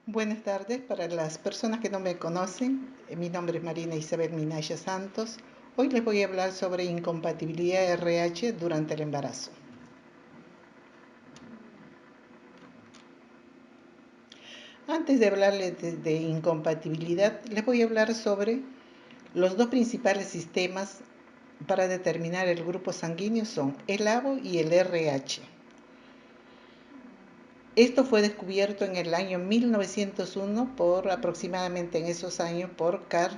Buenas tardes, para las personas que no me conocen, mi nombre es Marina Isabel Minaya Santos. Hoy les voy a hablar sobre incompatibilidad RH durante el embarazo. Antes de hablarles de incompatibilidad, les voy a hablar sobre los dos principales sistemas para determinar el grupo sanguíneo son el ABO y el RH. Esto fue descubierto en el año 1901 aproximadamente en esos años por Karl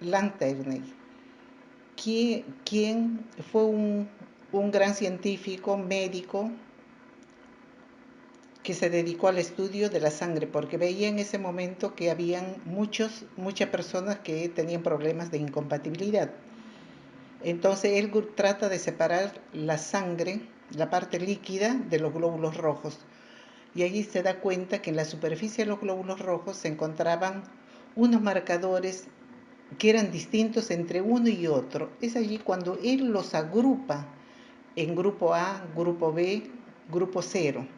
Lanterney, quien fue un gran científico médico que se dedicó al estudio de la sangre, porque veía en ese momento que habían muchas personas que tenían problemas de incompatibilidad. Entonces él trata de separar la sangre, la parte líquida, de los glóbulos rojos. Y allí se da cuenta que en la superficie de los glóbulos rojos se encontraban unos marcadores que eran distintos entre uno y otro. Es allí cuando él los agrupa en grupo A, grupo B, grupo 0.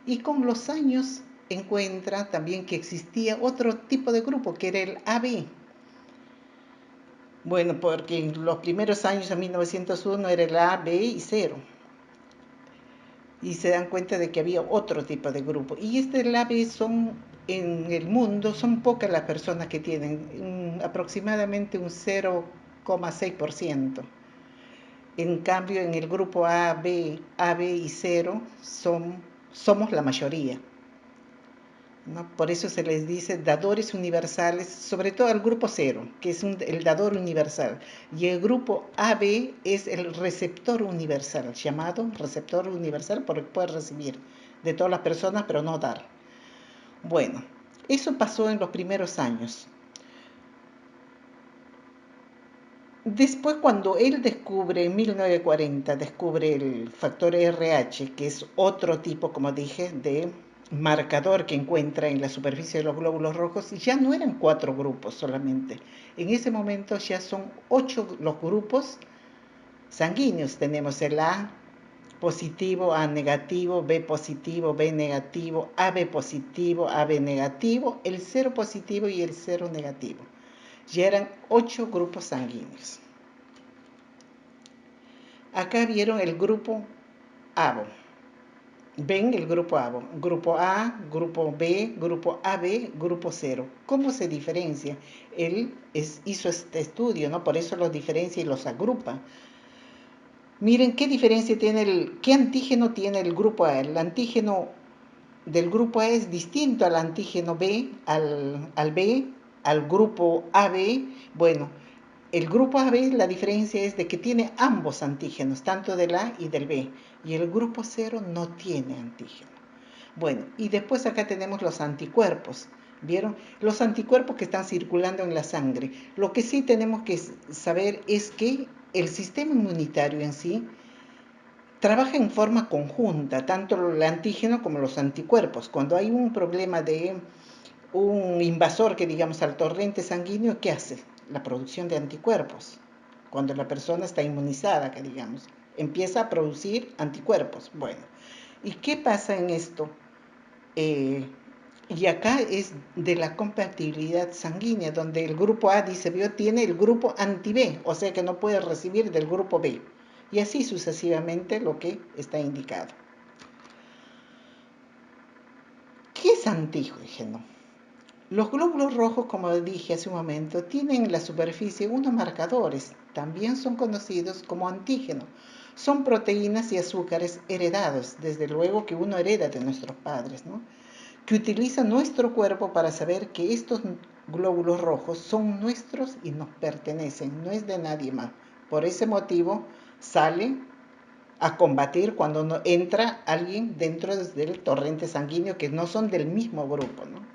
Y con los años encuentra también que existía otro tipo de grupo, que era el AB. Bueno, porque en los primeros años, en 1901, era el A, B y 0. Y se dan cuenta de que había otro tipo de grupo. Y el AB en el mundo, son pocas las personas que tienen, aproximadamente un 0,6%. En cambio, en el grupo AB y 0 somos la mayoría, ¿no? Por eso se les dice dadores universales, sobre todo al grupo 0, que es el dador universal. Y el grupo AB es el receptor universal, llamado receptor universal porque puede recibir de todas las personas, pero no dar. Bueno, eso pasó en los primeros años. Después, cuando él descubre, en 1940, descubre el factor RH, que es otro tipo, como dije, de marcador que encuentra en la superficie de los glóbulos rojos, ya no eran 4 grupos solamente. En ese momento ya son 8 los grupos sanguíneos. Tenemos el A positivo, A negativo, B positivo, B negativo, AB positivo, AB negativo, el 0 positivo y el 0 negativo. Ya eran 8 grupos sanguíneos. Acá vieron el grupo ABO. Ven el grupo ABO. Grupo A, grupo B, grupo AB, grupo 0. ¿Cómo se diferencia? Él hizo este estudio, ¿no? Por eso los diferencia y los agrupa. Miren qué diferencia tiene qué antígeno tiene el grupo A. El antígeno del grupo A es distinto al antígeno B, al B, al grupo AB. Bueno, el grupo AB, la diferencia es de que tiene ambos antígenos, tanto del A y del B, y el grupo 0 no tiene antígeno. Bueno, y después acá tenemos los anticuerpos, ¿vieron? Los anticuerpos que están circulando en la sangre. Lo que sí tenemos que saber es que el sistema inmunitario en sí trabaja en forma conjunta, tanto el antígeno como los anticuerpos. Cuando hay un problema de un invasor que digamos al torrente sanguíneo, ¿qué hace? La producción de anticuerpos. Cuando la persona está inmunizada, que digamos, empieza a producir anticuerpos. Bueno, ¿y qué pasa en esto? Y acá es de la compatibilidad sanguínea, donde el grupo A, dice Bio, tiene el grupo anti-B, o sea que no puede recibir del grupo B. Y así sucesivamente lo que está indicado. ¿Qué es antígeno? Los glóbulos rojos, como dije hace un momento, tienen en la superficie unos marcadores, también son conocidos como antígenos. Son proteínas y azúcares heredados, desde luego que uno hereda de nuestros padres, ¿no? Que utiliza nuestro cuerpo para saber que estos glóbulos rojos son nuestros y nos pertenecen, no es de nadie más. Por ese motivo sale a combatir cuando no entra alguien dentro del torrente sanguíneo que no son del mismo grupo, ¿no?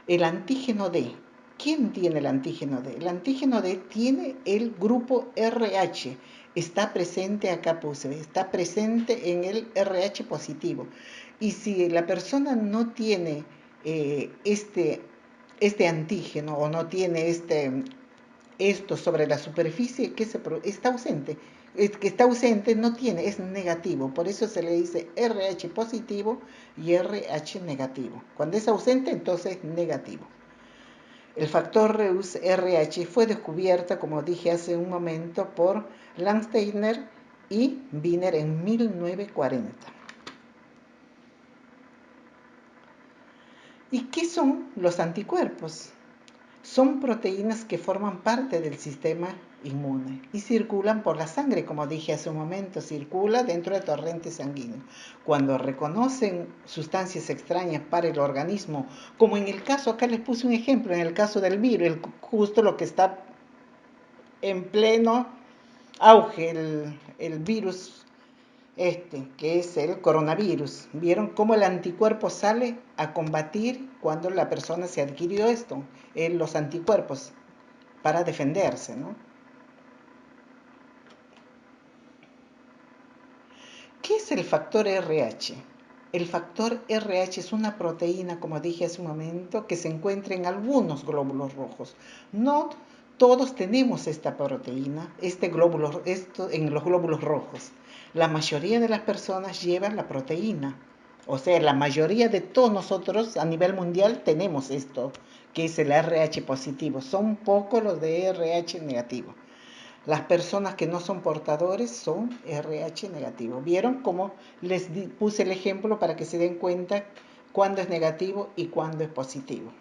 El antígeno D. ¿Quién tiene el antígeno D? El antígeno D tiene el grupo RH. Está presente, acá puse, está presente en el RH positivo. Y si la persona no tiene este antígeno o no tiene esto sobre la superficie, está ausente. que está ausente no tiene, es negativo. Por eso se le dice RH positivo y RH negativo. Cuando es ausente, entonces es negativo. El factor Reus RH fue descubierta, como dije hace un momento, por Landsteiner y Wiener en 1940. ¿Y qué son los anticuerpos? Son proteínas que forman parte del sistema inmune y circulan por la sangre, como dije hace un momento, circula dentro del torrente sanguíneo. Cuando reconocen sustancias extrañas para el organismo, como en el caso, acá les puse un ejemplo, en el caso del virus, justo lo que está en pleno auge, el virus que es el coronavirus. ¿Vieron cómo el anticuerpo sale a combatir cuando la persona se adquirió esto? Los anticuerpos para defenderse, ¿no? ¿Qué es el factor RH? El factor RH es una proteína, como dije hace un momento, que se encuentra en algunos glóbulos rojos. No todos tenemos esta proteína, esto en los glóbulos rojos. La mayoría de las personas llevan la proteína. O sea, la mayoría de todos nosotros a nivel mundial tenemos esto, que es el RH positivo. Son pocos los de RH negativo. Las personas que no son portadores son RH negativo. ¿Vieron cómo les puse el ejemplo para que se den cuenta cuándo es negativo y cuándo es positivo?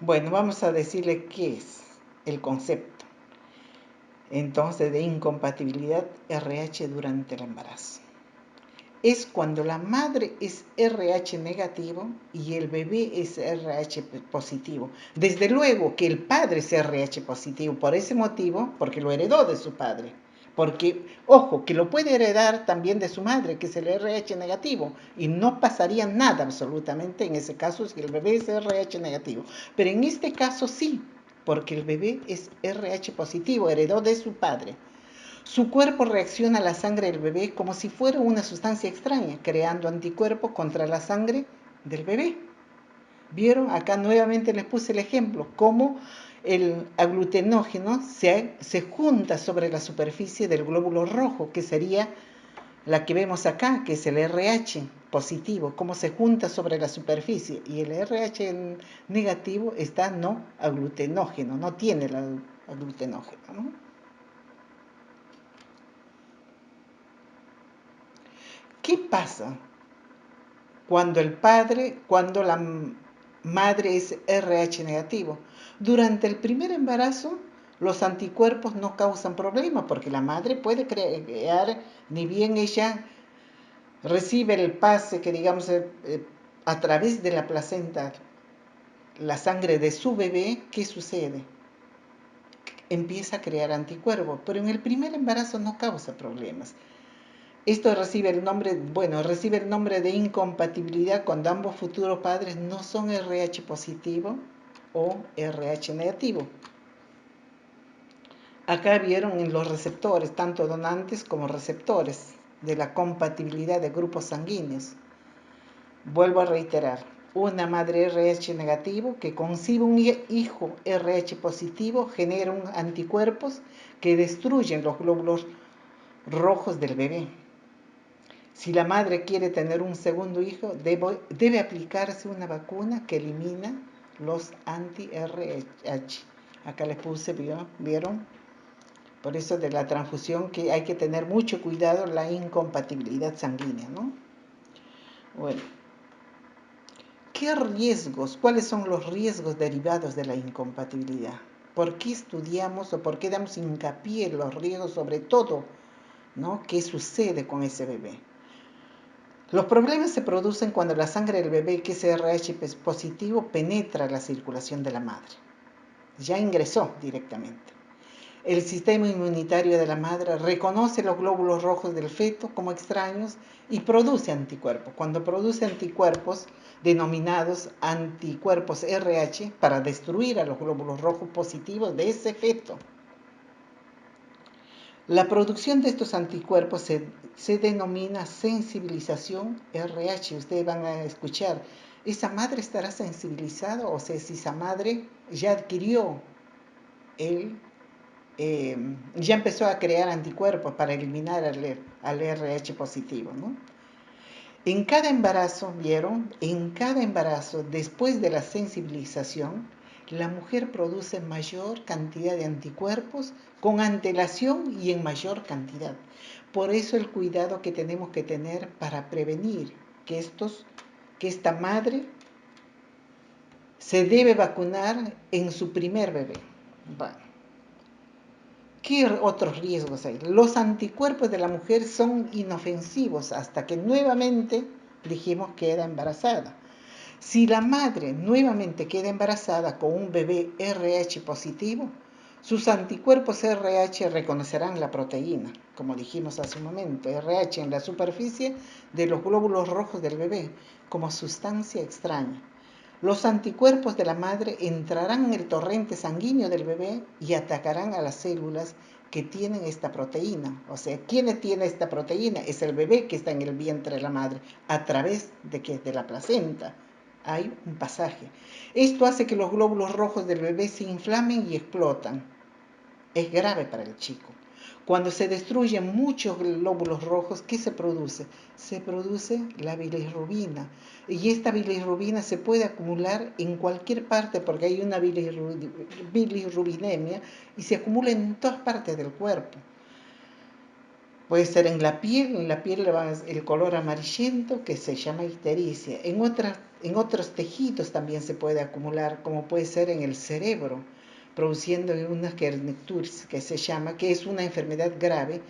Bueno, vamos a decirle qué es el concepto entonces de incompatibilidad RH durante el embarazo. Es cuando la madre es RH negativo y el bebé es RH positivo. Desde luego que el padre es RH positivo, por ese motivo, porque lo heredó de su padre. Porque, ojo, que lo puede heredar también de su madre, que es el RH negativo, y no pasaría nada absolutamente en ese caso si el bebé es RH negativo. Pero en este caso sí, porque el bebé es RH positivo, heredó de su padre. Su cuerpo reacciona a la sangre del bebé como si fuera una sustancia extraña, creando anticuerpos contra la sangre del bebé. ¿Vieron? Acá nuevamente les puse el ejemplo, cómo el aglutenógeno se junta sobre la superficie del glóbulo rojo, que sería la que vemos acá, que es el RH positivo, cómo se junta sobre la superficie, y el RH negativo está no aglutenógeno, no tiene el aglutenógeno, ¿no? ¿Qué pasa cuando la madre es RH negativo? Durante el primer embarazo, los anticuerpos no causan problema porque la madre puede crear, ni bien ella recibe el pase que digamos a través de la placenta, la sangre de su bebé, ¿qué sucede? Empieza a crear anticuerpos, pero en el primer embarazo no causa problemas. Esto recibe el nombre de incompatibilidad cuando ambos futuros padres no son RH positivo o RH negativo. Acá vieron en los receptores, tanto donantes como receptores, de la compatibilidad de grupos sanguíneos. Vuelvo a reiterar, una madre RH negativo que concibe un hijo RH positivo genera anticuerpos que destruyen los glóbulos rojos del bebé. Si la madre quiere tener un segundo hijo, debe aplicarse una vacuna que elimina los anti-RH. Acá les puse, ¿vieron? Por eso de la transfusión que hay que tener mucho cuidado, la incompatibilidad sanguínea, ¿no? Bueno, ¿cuáles son los riesgos derivados de la incompatibilidad? ¿Por qué estudiamos o por qué damos hincapié en los riesgos, sobre todo, ¿no? ¿Qué sucede con ese bebé? Los problemas se producen cuando la sangre del bebé que es RH positivo penetra la circulación de la madre. Ya ingresó directamente. El sistema inmunitario de la madre reconoce los glóbulos rojos del feto como extraños y produce anticuerpos. Cuando produce anticuerpos, denominados anticuerpos RH, para destruir a los glóbulos rojos positivos de ese feto. La producción de estos anticuerpos se denomina sensibilización RH. Ustedes van a escuchar, ¿esa madre estará sensibilizada? O sea, si esa madre ya adquirió él ya empezó a crear anticuerpos para eliminar al RH positivo, ¿no? En cada embarazo, ¿vieron? En cada embarazo, después de la sensibilización, la mujer produce mayor cantidad de anticuerpos con antelación y en mayor cantidad. Por eso el cuidado que tenemos que tener para prevenir que esta madre se debe vacunar en su primer bebé. Bueno, ¿qué otros riesgos hay? Los anticuerpos de la mujer son inofensivos hasta que nuevamente dijimos que queda embarazada. Si la madre nuevamente queda embarazada con un bebé RH positivo, sus anticuerpos RH reconocerán la proteína, como dijimos hace un momento, RH en la superficie de los glóbulos rojos del bebé, como sustancia extraña. Los anticuerpos de la madre entrarán en el torrente sanguíneo del bebé y atacarán a las células que tienen esta proteína. O sea, ¿quién tiene esta proteína? Es el bebé que está en el vientre de la madre, a través de la placenta. Hay un pasaje. Esto hace que los glóbulos rojos del bebé se inflamen y explotan. Es grave para el chico. Cuando se destruyen muchos glóbulos rojos, ¿qué se produce? Se produce la bilirrubina. Y esta bilirrubina se puede acumular en cualquier parte porque hay una bilirrubinemia y se acumula en todas partes del cuerpo. Puede ser en la piel el color amarillento que se llama ictericia. En otros tejidos también se puede acumular, como puede ser en el cerebro, produciendo una kernicterus que se llama, que es una enfermedad grave,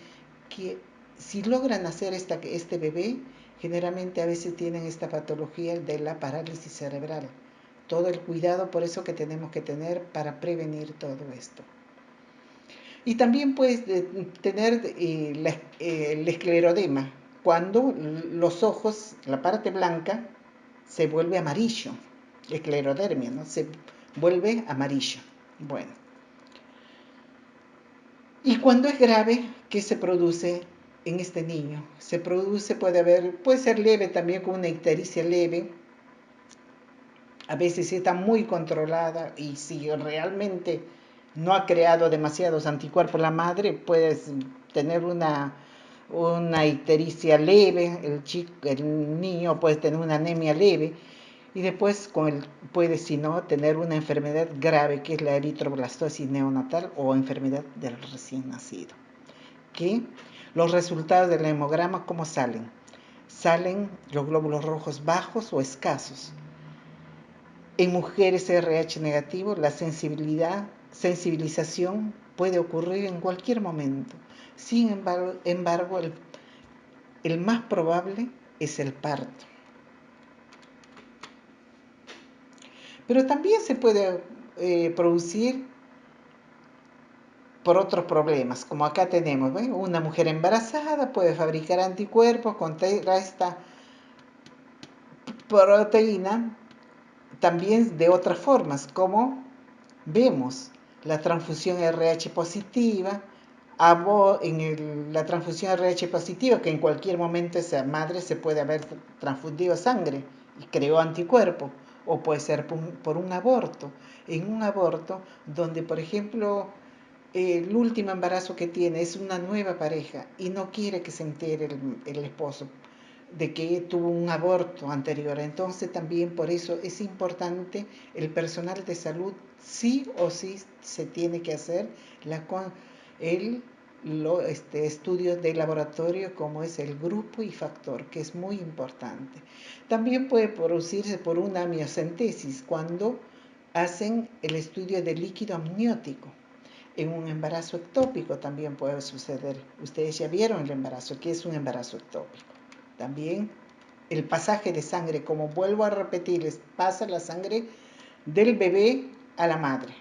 que si logran hacer este bebé, generalmente a veces tienen esta patología de la parálisis cerebral. Todo el cuidado por eso que tenemos que tener para prevenir todo esto. Y también puedes tener el esclerodema, cuando los ojos, la parte blanca, se vuelve amarillo. Esclerodermia, ¿no? Se vuelve amarillo. Bueno. Y cuando es grave, ¿qué se produce en este niño? Puede ser leve también con una ictericia leve. A veces está muy controlada y si realmente no ha creado demasiados anticuerpos la madre, puedes tener una ictericia leve, el niño puede tener una anemia leve y después puede, si no, tener una enfermedad grave que es la eritroblastosis neonatal o enfermedad del recién nacido. ¿Qué? Los resultados del hemograma, ¿cómo salen? Salen los glóbulos rojos bajos o escasos. En mujeres RH negativo, la sensibilización puede ocurrir en cualquier momento. Sin embargo, el más probable es el parto. Pero también se puede producir por otros problemas, como acá tenemos, ¿ven? Una mujer embarazada puede fabricar anticuerpos contra esta proteína, también de otras formas, como vemos la transfusión RH positiva, la transfusión RH positiva, que en cualquier momento esa madre se puede haber transfundido sangre y creó anticuerpos, o puede ser por un aborto. En un aborto donde, por ejemplo, el último embarazo que tiene es una nueva pareja y no quiere que se entere el esposo de que tuvo un aborto anterior. Entonces también por eso es importante el personal de salud, sí o sí se tiene que hacer estudios de laboratorio como es el grupo y factor, que es muy importante. También puede producirse por una amniocentesis cuando hacen el estudio del líquido amniótico. En un embarazo ectópico también puede suceder. Ustedes ya vieron el embarazo. ¿Qué es un embarazo ectópico? También el pasaje de sangre, como vuelvo a repetirles, pasa la sangre del bebé a la madre,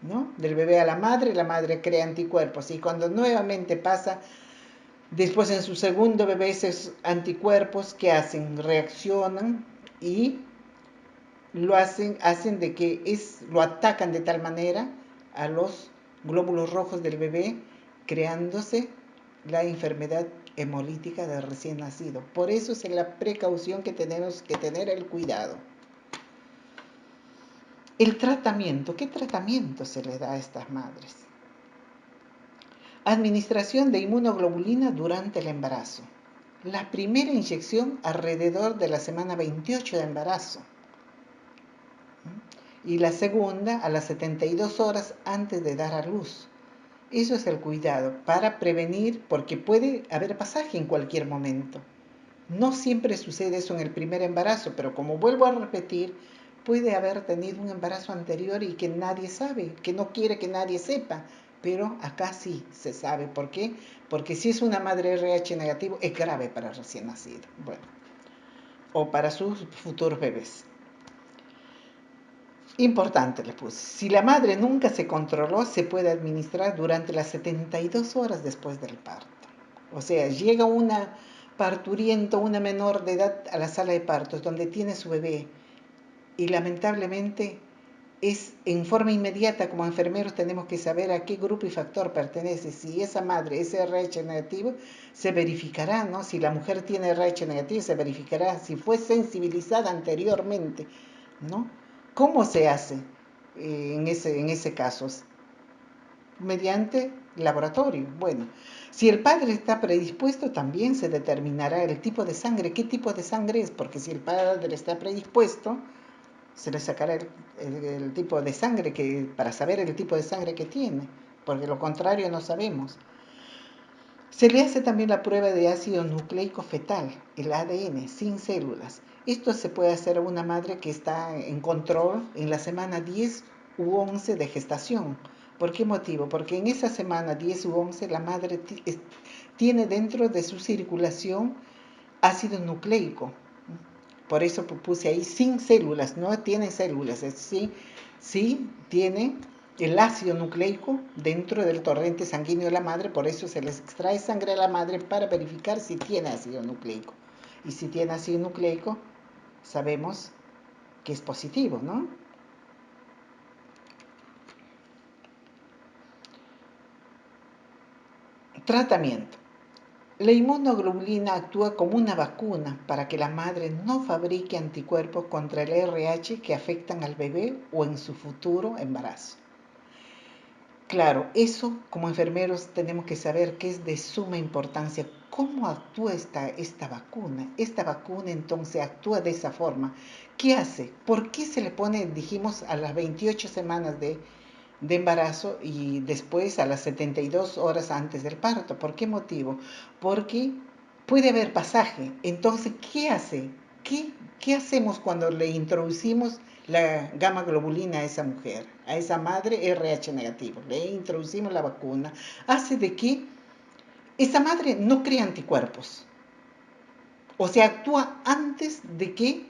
¿no? Del bebé a la madre crea anticuerpos y cuando nuevamente pasa, después en su segundo bebé, esos anticuerpos, ¿qué hacen? Reaccionan y hacen de que lo atacan de tal manera a los glóbulos rojos del bebé, creándose la enfermedad hemolítica del recién nacido. Por eso es la precaución que tenemos que tener, el cuidado. El tratamiento, ¿qué tratamiento se le da a estas madres? Administración de inmunoglobulina durante el embarazo. La primera inyección alrededor de la semana 28 de embarazo. Y la segunda a las 72 horas antes de dar a luz. Eso es el cuidado para prevenir, porque puede haber pasaje en cualquier momento. No siempre sucede eso en el primer embarazo, pero como vuelvo a repetir, puede haber tenido un embarazo anterior y que nadie sabe, que no quiere que nadie sepa, pero acá sí se sabe. ¿Por qué? Porque si es una madre RH negativo, es grave para el recién nacido, bueno, o para sus futuros bebés. Importante le puse, si la madre nunca se controló, se puede administrar durante las 72 horas después del parto. O sea, llega una parturienta, una menor de edad a la sala de partos donde tiene su bebé y lamentablemente es en forma inmediata, como enfermeros tenemos que saber a qué grupo y factor pertenece. Si esa madre es RH negativo, se verificará, ¿no? Si la mujer tiene RH negativo, se verificará si fue sensibilizada anteriormente, ¿no? ¿Cómo se hace en ese caso? Mediante laboratorio. Bueno, si el padre está predispuesto, también se determinará el tipo de sangre. ¿Qué tipo de sangre es? Porque si el padre está predispuesto, se le sacará el tipo de sangre para saber el tipo de sangre que tiene, porque lo contrario no sabemos. Se le hace también la prueba de ácido nucleico fetal, el ADN, sin células. Esto se puede hacer a una madre que está en control en la semana 10 u 11 de gestación. ¿Por qué motivo? Porque en esa semana 10 u 11 la madre tiene dentro de su circulación ácido nucleico. Por eso puse ahí sin células, no tiene células, sí tiene el ácido nucleico dentro del torrente sanguíneo de la madre, por eso se les extrae sangre a la madre para verificar si tiene ácido nucleico. Y si tiene ácido nucleico, sabemos que es positivo, ¿no? Tratamiento. La inmunoglobulina actúa como una vacuna para que la madre no fabrique anticuerpos contra el RH que afectan al bebé o en su futuro embarazo. Claro, eso como enfermeros tenemos que saber que es de suma importancia. ¿Cómo actúa esta vacuna? Esta vacuna entonces actúa de esa forma. ¿Qué hace? ¿Por qué se le pone, dijimos, a las 28 semanas de embarazo y después a las 72 horas antes del parto? ¿Por qué motivo? Porque puede haber pasaje. Entonces, ¿qué hace? ¿Qué hacemos cuando le introducimos la gamma globulina a esa mujer, a esa madre RH negativo? Le introducimos la vacuna. Hace de que esa madre no crea anticuerpos. O sea, actúa antes de que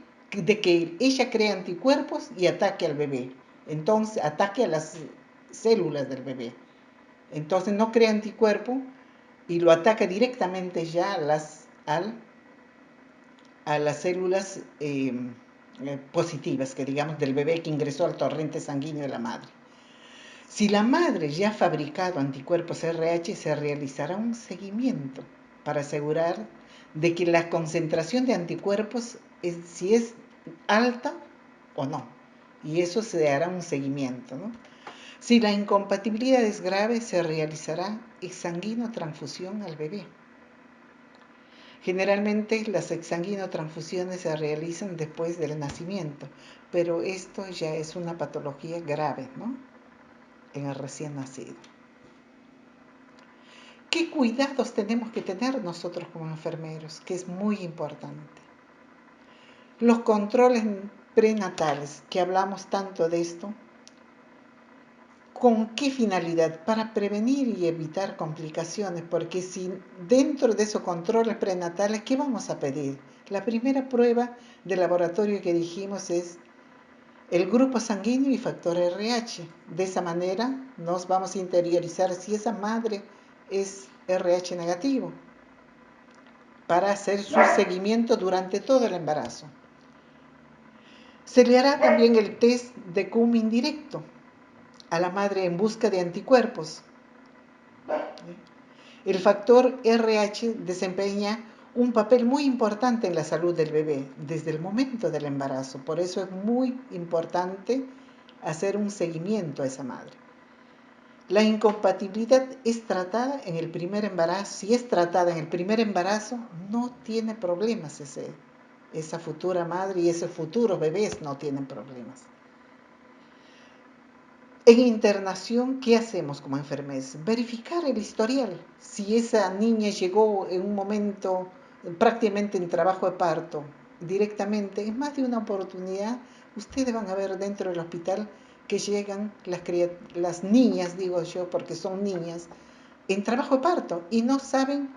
ella cree anticuerpos y ataque al bebé. Entonces, ataque a las células del bebé. Entonces, no crea anticuerpo y lo ataca directamente ya a las células positivas, que digamos, del bebé que ingresó al torrente sanguíneo de la madre. Si la madre ya ha fabricado anticuerpos RH, se realizará un seguimiento para asegurar de que la concentración de anticuerpos si es alta o no. Y eso se hará un seguimiento, ¿no? Si la incompatibilidad es grave, se realizará exsanguinotransfusión al bebé. Generalmente las exsanguinotransfusiones se realizan después del nacimiento, pero esto ya es una patología grave, ¿no? En el recién nacido. ¿Qué cuidados tenemos que tener nosotros como enfermeros? Que es muy importante. Los controles prenatales, que hablamos tanto de esto, ¿con qué finalidad? Para prevenir y evitar complicaciones, porque si dentro de esos controles prenatales, ¿qué vamos a pedir? La primera prueba de laboratorio que dijimos es el grupo sanguíneo y factor RH. De esa manera nos vamos a interiorizar si esa madre es RH negativo para hacer su seguimiento durante todo el embarazo. Se le hará también el test de CUM indirecto a la madre en busca de anticuerpos. El factor RH desempeña un papel muy importante en la salud del bebé desde el momento del embarazo. Por eso es muy importante hacer un seguimiento a esa madre. La incompatibilidad es tratada en el primer embarazo. Si es tratada en el primer embarazo, no tiene problemas esa futura madre y esos futuros bebés no tienen problemas. En internación, ¿qué hacemos como enfermeras? Verificar el historial. Si esa niña llegó en un momento prácticamente en trabajo de parto, directamente, en más de una oportunidad, ustedes van a ver dentro del hospital que llegan las niñas, digo yo, porque son niñas, en trabajo de parto y no saben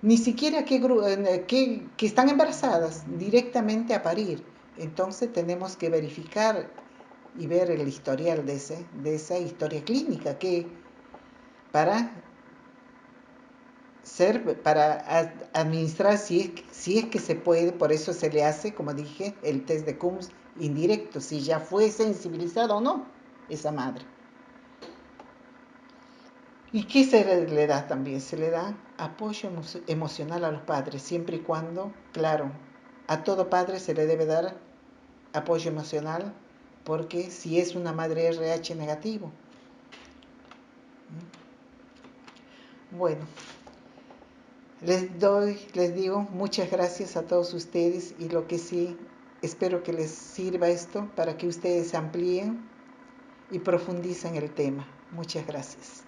ni siquiera que están embarazadas, directamente a parir. Entonces tenemos que verificar y ver el historial de esa historia clínica que para administrar si es que se puede, por eso se le hace, como dije, el test de Coombs indirecto, si ya fue sensibilizada o no esa madre. ¿Y qué se le da también? Se le da apoyo emocional a los padres, siempre y cuando, claro, a todo padre se le debe dar apoyo emocional, porque si es una madre RH negativo. Bueno, les digo muchas gracias a todos ustedes y lo que sí, espero que les sirva esto para que ustedes amplíen y profundicen el tema. Muchas gracias.